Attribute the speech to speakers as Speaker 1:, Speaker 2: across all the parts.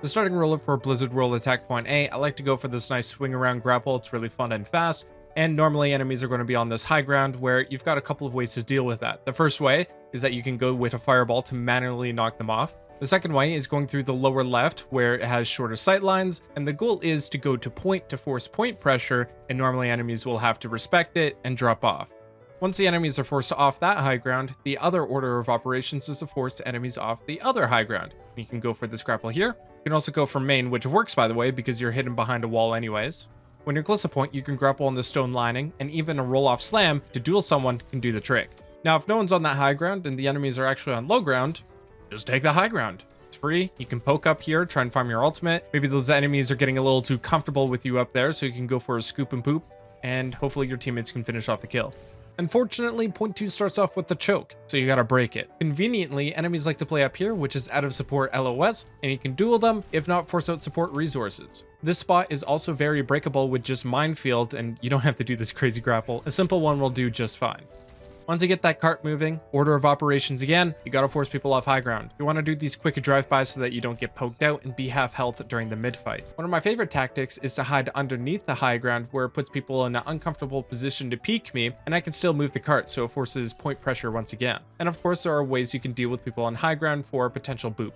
Speaker 1: The starting roller for Blizzard World Attack Point A, I like to go for this nice swing around grapple. It's really fun and fast. And normally enemies are going to be on this high ground where you've got a couple of ways to deal with that. The first way is that you can go with a fireball to manually knock them off. The second way is going through the lower left where it has shorter sight lines, and the goal is to go to point to force point pressure, and normally enemies will have to respect it and drop off. Once the enemies are forced off that high ground, the other order of operations is to force enemies off the other high ground. You can go for this grapple here. You can also go for main, which works by the way because you're hidden behind a wall anyways. When you're close to point, you can grapple on the stone lining, and even a roll-off slam to duel someone can do the trick. Now, if no one's on that high ground and the enemies are actually on low ground, just take the high ground. It's free. You can poke up here, try and farm your ultimate. Maybe those enemies are getting a little too comfortable with you up there, so you can go for a scoop and poop, and hopefully your teammates can finish off the kill. Unfortunately, point 2 starts off with the choke, so you gotta break it. Conveniently, enemies like to play up here, which is out of support LOS, and you can duel them, if not force out support resources. This spot is also very breakable with just minefield, and you don't have to do this crazy grapple. A simple one will do just fine. Once you get that cart moving, order of operations again, you gotta force people off high ground. You wanna do these quick drive-bys so that you don't get poked out and be half health during the mid-fight. One of my favorite tactics is to hide underneath the high ground where it puts people in an uncomfortable position to peek me, and I can still move the cart so it forces point pressure once again. And of course there are ways you can deal with people on high ground for a potential boop.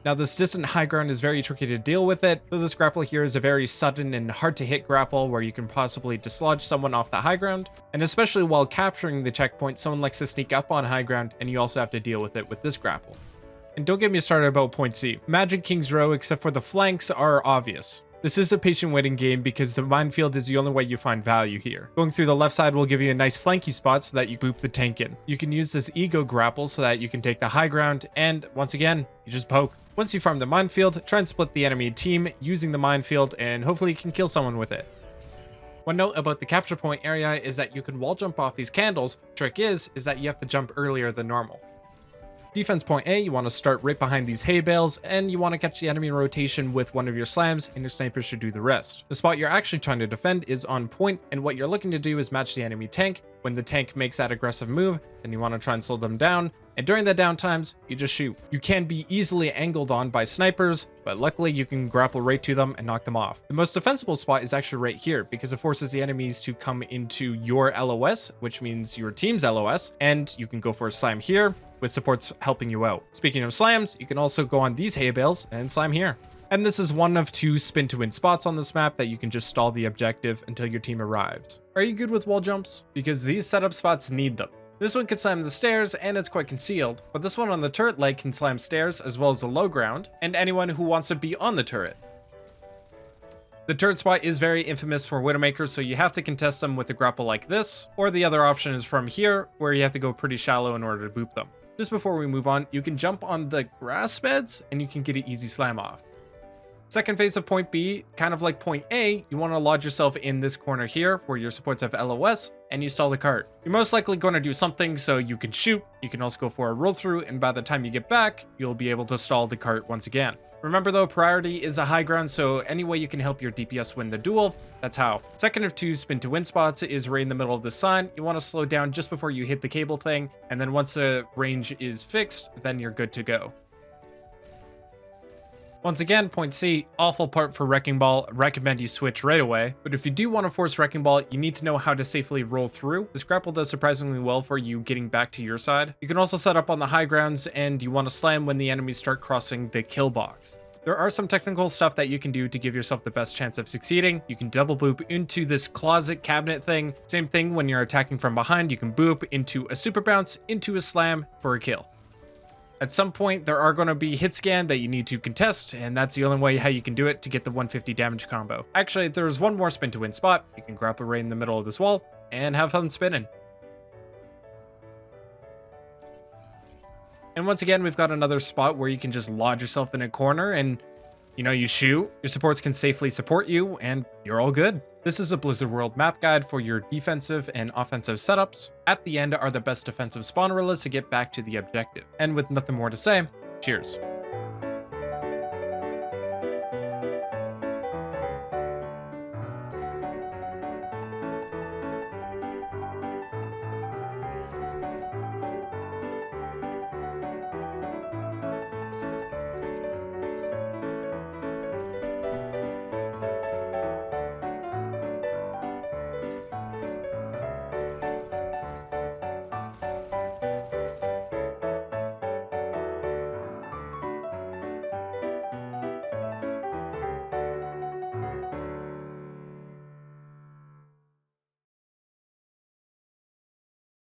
Speaker 1: Now this distant high ground is very tricky to deal with it, so this grapple here is a very sudden and hard to hit grapple where you can possibly dislodge someone off the high ground, and especially while capturing the checkpoint, someone likes to sneak up on high ground and you also have to deal with it with this grapple. And don't get me started about point C. Magic King's Row, except for the flanks, are obvious. This is a patient waiting game because the minefield is the only way you find value here. Going through the left side will give you a nice flanky spot so that you boop the tank in. You can use this ego grapple so that you can take the high ground, and once again, you just poke. Once you farm the minefield, try and split the enemy team using the minefield, and hopefully you can kill someone with it. One note about the capture point area is that you can wall jump off these candles. Trick is that you have to jump earlier than normal. Defense point A, you want to start right behind these hay bales, and you want to catch the enemy rotation with one of your slams, and your sniper should do the rest. The spot you're actually trying to defend is on point, and what you're looking to do is match the enemy tank. When the tank makes that aggressive move, then you want to try and slow them down, and during the down times, you just shoot. You can be easily angled on by snipers, but luckily you can grapple right to them and knock them off. The most defensible spot is actually right here, because it forces the enemies to come into your LOS, which means your team's LOS, and you can go for a slam here, with supports helping you out. Speaking of slams, you can also go on these hay bales and slam here. And this is one of 2 spin to win spots on this map that you can just stall the objective until your team arrives. Are you good with wall jumps? Because these setup spots need them. This one can slam the stairs and it's quite concealed, but this one on the turret leg can slam stairs as well as the low ground, and anyone who wants to be on the turret. The turret spot is very infamous for Widowmakers, so you have to contest them with a grapple like this, or the other option is from here, where you have to go pretty shallow in order to boop them. Just before we move on, you can jump on the grass beds and you can get an easy slam off. Second phase of point B, kind of like point A, you want to lodge yourself in this corner here where your supports have LOS and you stall the cart. You're most likely going to do something so you can shoot. You can also go for a roll through, and by the time you get back, you'll be able to stall the cart once again. Remember though, priority is a high ground, so any way you can help your DPS win the duel, that's how. Second of 2 spin to win spots is right in the middle of the sign. You want to slow down just before you hit the cable thing, and then once the range is fixed, then you're good to go. Once again, point C, awful part for Wrecking Ball, recommend you switch right away. But if you do want to force Wrecking Ball, you need to know how to safely roll through. This grapple does surprisingly well for you getting back to your side. You can also set up on the high grounds, and you want to slam when the enemies start crossing the kill box. There are some technical stuff that you can do to give yourself the best chance of succeeding. You can double boop into this closet cabinet thing. Same thing when you're attacking from behind, you can boop into a super bounce, into a slam for a kill. At some point, there are going to be hit scan that you need to contest, and that's the only way how you can do it to get the 150 damage combo. Actually, there's one more spin to win spot. You can grapple right in the middle of this wall and have fun spinning. And once again, we've got another spot where you can just lodge yourself in a corner and, you shoot. Your supports can safely support you, and you're all good. This is a Blizzard World map guide for your defensive and offensive setups. At the end are the best defensive spawn relas to get back to the objective. And with nothing more to say, cheers.